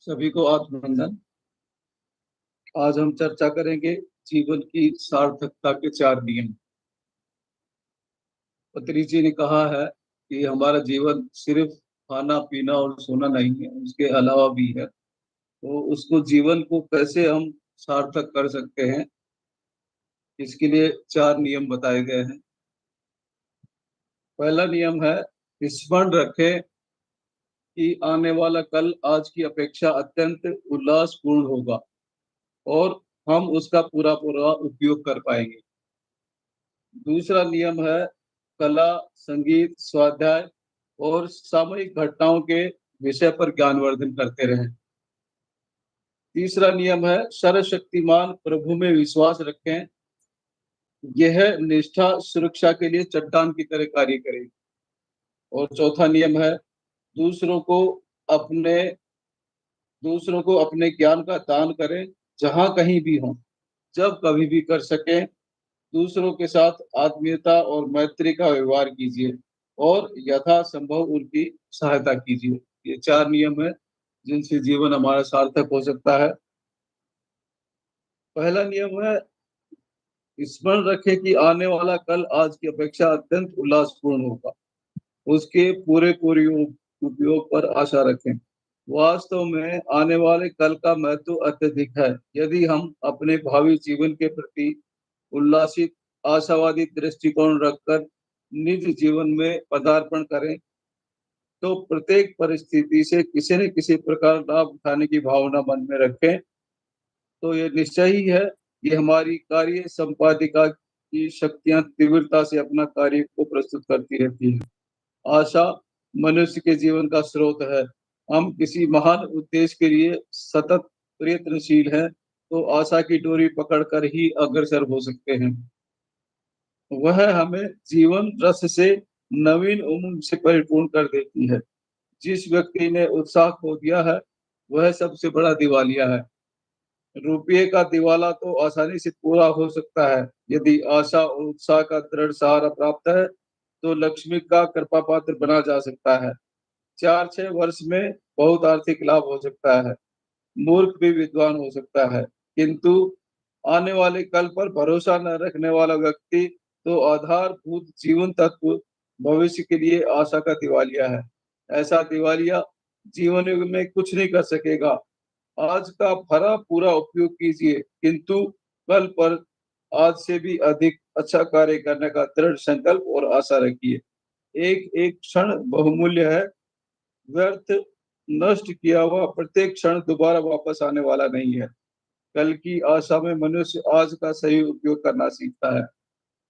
सभी को आत्मवंदन। आज हम चर्चा करेंगे जीवन की सार्थकता के 4 नियम। पत्री जी ने कहा है कि हमारा जीवन सिर्फ खाना पीना और सोना नहीं है, उसके अलावा भी है। तो उसको जीवन को कैसे हम सार्थक कर सकते हैं, इसके लिए 4 नियम बताए गए हैं। पहला नियम है, स्मरण रखें कि आने वाला कल आज की अपेक्षा अत्यंत उल्लासपूर्ण होगा और हम उसका पूरा पूरा उपयोग कर पाएंगे। दूसरा नियम है, कला, संगीत, स्वाध्याय और सामूहिक घटनाओं के विषय पर ज्ञानवर्धन करते रहें। तीसरा नियम है, सर्वशक्तिमान प्रभु में विश्वास रखें। यह निष्ठा सुरक्षा के लिए चट्टान की तरह कार्य करेगी। और चौथा नियम है, दूसरों को अपने दूसरों को अपने ज्ञान का दान करें, जहां कहीं भी हो, जब कभी भी कर सकें। दूसरों के साथ आत्मीयता और मैत्री का व्यवहार कीजिए और यथासंभव उनकी सहायता कीजिए। ये 4 नियम है जिनसे जीवन हमारा सार्थक हो सकता है। पहला नियम है, स्मरण रखें कि आने वाला कल आज की अपेक्षा अत्यंत उल्लासपूर्ण होगा। उसके पूरे पूरे उपयोग पर आशा रखें। वास्तव में आने वाले कल का महत्व अत्यधिक है। यदि हम अपने भावी जीवन के प्रति उल्लासित आशावादी दृष्टिकोण रखकर निज जीवन में पदार्पण करें, तो प्रत्येक परिस्थिति से किसी न किसी प्रकार लाभ उठाने की भावना मन में रखें, तो ये निश्चय ही है कि हमारी कार्य संपादिका की शक्तियां तीव्रता से अपना कार्य को प्रस्तुत करती रहती हैं। आशा मनुष्य के जीवन का स्रोत है। हम किसी महान उद्देश्य के लिए सतत प्रयत्नशील हैं, तो आशा की डोरी पकड़कर ही अग्रसर हो सकते हैं। वह हमें जीवन रस से, नवीन उमंग से परिपूर्ण कर देती है। जिस व्यक्ति ने उत्साह खो दिया है, वह सबसे बड़ा दिवालिया है। रुपये का दिवाला तो आसानी से पूरा हो सकता है। यदि आशा और उत्साह का दृढ़ सहारा प्राप्त है, तो लक्ष्मी का कृपा पात्र बना जा सकता है। 4-6 वर्ष में बहुत आर्थिक लाभ हो सकता है। मूर्ख भी विद्वान हो सकता है, किंतु आने वाले कल पर भरोसा न रखने वाला व्यक्ति तो आधारभूत जीवन तत्व भविष्य के लिए आशा का दिवालिया है। ऐसा दिवालिया जीवन युग में कुछ नहीं कर सकेगा। आज का भरा पूरा उपयोग कीजिए, किंतु कल पर आज से भी अधिक अच्छा कार्य करने का दृढ़ संकल्प और आशा रखिए। एक एक क्षण बहुमूल्य है। व्यर्थ नष्ट किया हुआ प्रत्येक क्षण दोबारा वापस आने वाला नहीं है। कल की आशा में मनुष्य आज का सही उपयोग करना सीखता है।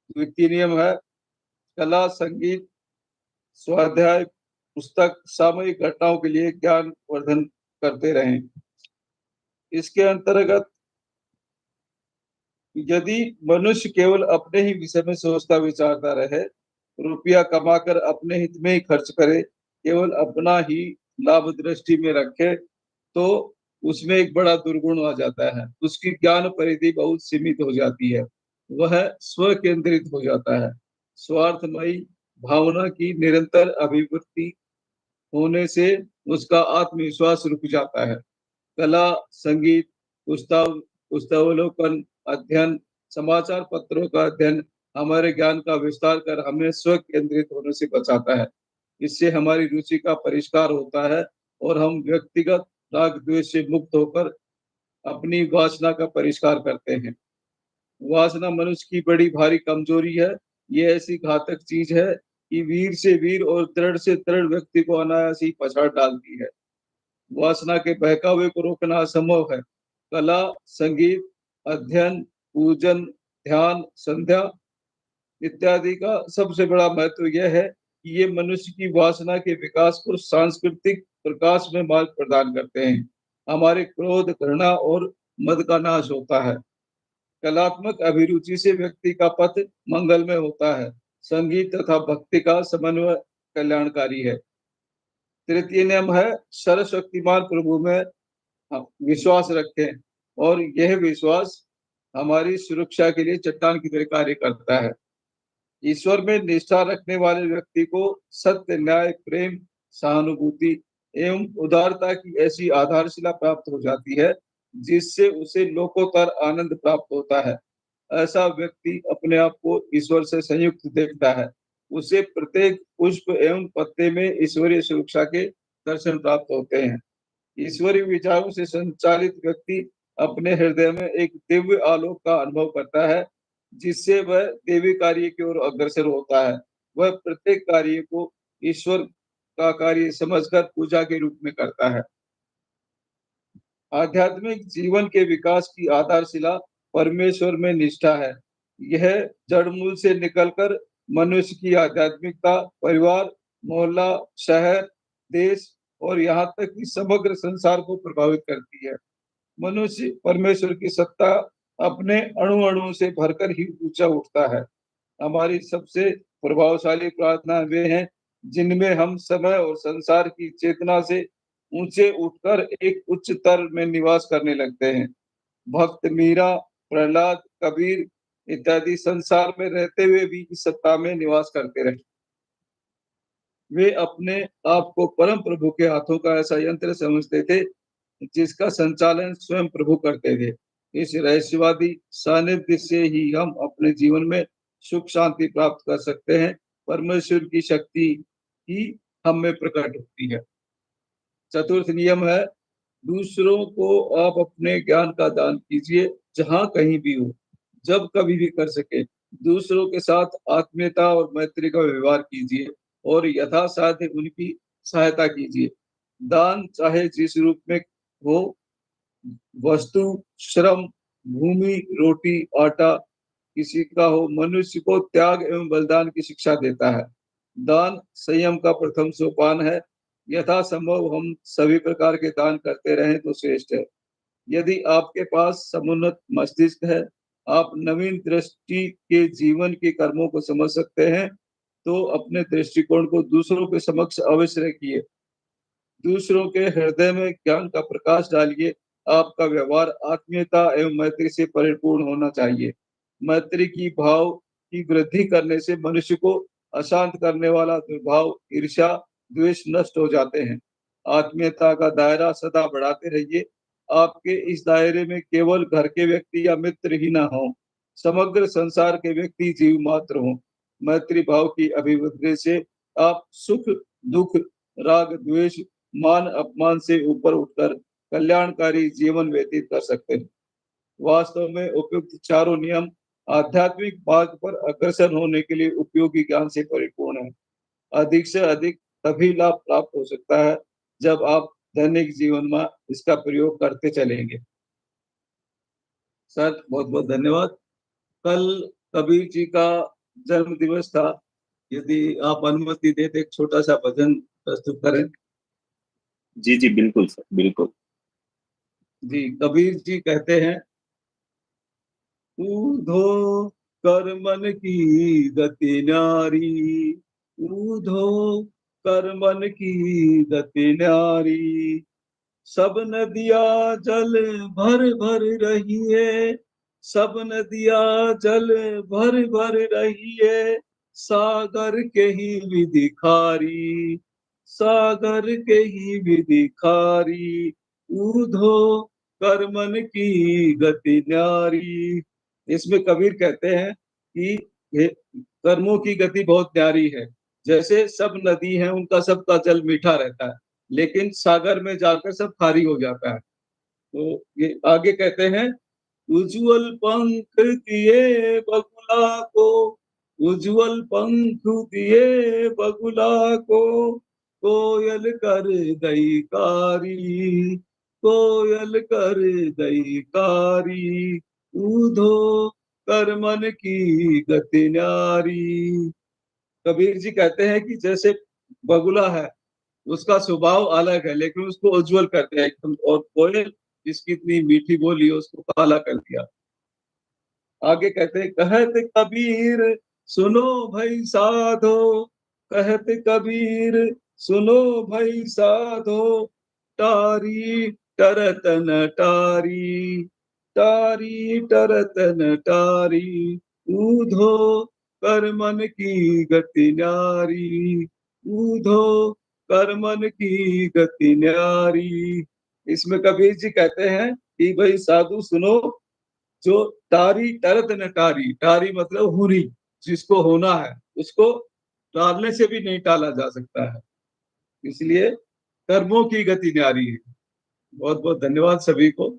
द्वितीय नियम है, कला, संगीत, स्वाध्याय, पुस्तक, सामूहिक घटनाओं के लिए ज्ञान वर्धन करते रहें। इसके अंतर्गत यदि मनुष्य केवल अपने ही विषय में सोचता विचारता रहे, रुपया कमाकर अपने हित में ही खर्च करे, केवल अपना ही लाभ दृष्टि में रखे, तो उसमें एक बड़ा दुर्गुण आ जाता है। उसकी ज्ञान परिधि बहुत सीमित हो जाती है। वह स्व केंद्रित हो जाता है। स्वार्थमयी भावना की निरंतर अभिवृद्धि होने से उसका आत्मविश्वास रुक जाता है। कला, संगीत, पुस्तक पुस्तकावलोकन, अध्ययन, समाचार पत्रों का अध्ययन हमारे ज्ञान का विस्तार कर हमें स्व केंद्रित होने से बचाता है। इससे हमारी रुचि का परिष्कार होता है और हम व्यक्तिगत राग द्वेष से मुक्त होकर अपनी वासना का परिष्कार करते हैं। वासना मनुष्य की बड़ी भारी कमजोरी है। ये ऐसी घातक चीज है कि वीर से वीर और दृढ़ से दृढ़ व्यक्ति को अनायास ही पछाड़ डालती है। वासना के बहकावे को रोकना असंभव है। कला, संगीत, अध्ययन, पूजन, ध्यान, संध्या इत्यादि का सबसे बड़ा महत्व यह है कि ये मनुष्य की वासना के विकास को सांस्कृतिक प्रकाश में मार्ग प्रदान करते हैं। हमारे क्रोध, घृणा और मद का नाश होता है। कलात्मक अभिरुचि से व्यक्ति का पथ मंगलमय होता है। संगीत तथा भक्ति का समन्वय कल्याणकारी है। तृतीय नियम है, सर्वशक्तिमान प्रभु में विश्वास रखें और यह विश्वास हमारी सुरक्षा के लिए चट्टान की तरह कार्य करता है। ईश्वर में निष्ठा रखने वाले व्यक्ति को सत्य, न्याय, प्रेम, सहानुभूति एवं उदारता की ऐसी आधारशिला प्राप्त हो जाती है जिससे उसे लोकोत्तर आनंद प्राप्त होता है। ऐसा व्यक्ति अपने आप को ईश्वर से संयुक्त देखता है। उसे प्रत्येक पुष्प एवं पत्ते में ईश्वरीय सुरक्षा के दर्शन प्राप्त होते हैं। ईश्वरीय विचारों से संचालित व्यक्ति अपने हृदय में एक दिव्य आलोक का अनुभव करता है, जिससे वह देवी कार्य की ओर अग्रसर होता है। वह प्रत्येक कार्य को ईश्वर का कार्य समझकर पूजा के रूप में करता है। आध्यात्मिक जीवन के विकास की आधारशिला परमेश्वर में निष्ठा है। यह जड़-मूल से निकलकर मनुष्य की आध्यात्मिकता, परिवार, मोहल्ला, शहर, देश और यहाँ तक कि समग्र संसार को प्रभावित करती है। मनुष्य परमेश्वर की सत्ता अपने अणु-अणु से भरकर ही ऊँचा उठता है। हमारी सबसे प्रभावशाली प्रार्थना वे हैं, जिनमें हम समय और संसार की चेतना से ऊँचे उठकर एक उच्च स्तर में निवास करने लगते हैं। भक्त मीरा, प्रहलाद, कबीर इत्यादि संसार में रहते हुए भी इस सत्ता में निवास करते रहे। वे अपने आप को परम प्रभु के हाथों का ऐसा यंत्र समझते थे, जिसका संचालन स्वयं प्रभु करते थे। इस रहस्यवादी सानिध्य से ही हम अपने जीवन में सुख शांति प्राप्त कर सकते हैं। परमेश्वर की शक्ति ही हम में प्रकट होती है। चतुर्थ नियम है, दूसरों को आप अपने ज्ञान का दान कीजिए, जहाँ कहीं भी हो, जब कभी भी कर सके। दूसरों के साथ आत्मीयता और मैत्री का व्यवहार कीजिए और यथासाध्य उनकी सहायता कीजिए। दान चाहे जिस रूप में हो, वस्तु, श्रम, भूमि, रोटी, आटा किसी का हो, मनुष्य को त्याग एवं बलिदान की शिक्षा देता है। दान संयम का प्रथम सोपान है। यथासंभव हम सभी प्रकार के दान करते रहें तो श्रेष्ठ है। यदि आपके पास समुन्नत मस्तिष्क है, आप नवीन दृष्टि के जीवन के कर्मों को समझ सकते हैं, तो अपने दृष्टिकोण को दूसरों के समक्ष अवश्य रखिए। दूसरों के हृदय में ज्ञान का प्रकाश डालिए। आपका व्यवहार आत्मीयता एवं मैत्री से परिपूर्ण होना चाहिए। मैत्री की भाव की वृद्धि करने से मनुष्य को अशांत करने वाला दुर्भाव, ईर्ष्या, द्वेष नष्ट हो जाते हैं। आत्मीयता का दायरा सदा बढ़ाते रहिए। आपके इस दायरे में केवल घर के व्यक्ति या मित्र ही ना हों, समग्र संसार के व्यक्ति जीव मात्र हों। मैत्री भाव की अभिवृद्धि से आप सुख, दुख, राग, द्वेष, मान अपमान से ऊपर उठकर कल्याणकारी जीवन व्यतीत कर सकते हैं। वास्तव में उपयुक्त चारों नियम आध्यात्मिक मार्ग पर अग्रसर होने के लिए उपयोगी ज्ञान से परिपूर्ण है। अधिक से अधिक तभी लाभ प्राप्त हो सकता है जब आप दैनिक जीवन में इसका प्रयोग करते चलेंगे। सर, बहुत बहुत धन्यवाद। कल कबीर जी का जन्म दिवस था। यदि आप अनुमति दें तो एक छोटा सा भजन प्रस्तुत करें। जी जी बिल्कुल सर, बिल्कुल। जी, कबीर जी कहते हैं, ऊधो कर मन की गति न्यारी, ऊधो कर मन की गति न्यारी, सब नदियाँ जल भर भर रही है, सब नदियाँ जल भर भर रही है, सागर के ही विधिखारी, सागर के ही विधिखारी, ऊधो कर मन की गति न्यारी। इसमें कबीर कहते हैं कि ये कर्मों की गति बहुत न्यारी है। जैसे सब नदी है, उनका सबका जल मीठा रहता है, लेकिन सागर में जाकर सब खारी हो जाता है। तो ये आगे कहते हैं, उज्ज्वल पंख दिए बगुला को, उज्ज्वल पंख दिए बगुला को, कोयल कर गई कारी, कोयल कर गई कारी, ऊधो कर मन की गति न्यारी। कबीर जी कहते हैं कि जैसे बगुला है, उसका स्वभाव अलग है, लेकिन उसको उज्जवल करते हैं एकदम, और कोयल जिसकी इतनी मीठी बोली है, उसको काला कर दिया। आगे कहते हैं, कहत कबीर सुनो भाई साधो, कहत कबीर सुनो भाई साधो, टारी टरत न टारी, टारी टरत न टारी, ऊधो कर मन की गति न्यारी, ऊधो कर्मन की गति न्यारी। इसमें कबीर जी कहते हैं कि भाई साधु सुनो, जो टारी टरत न टारी, टारी मतलब हुरी, जिसको होना है उसको टालने से भी नहीं टाला जा सकता है, इसलिए कर्मों की गति न्यारी है। बहुत बहुत धन्यवाद सभी को।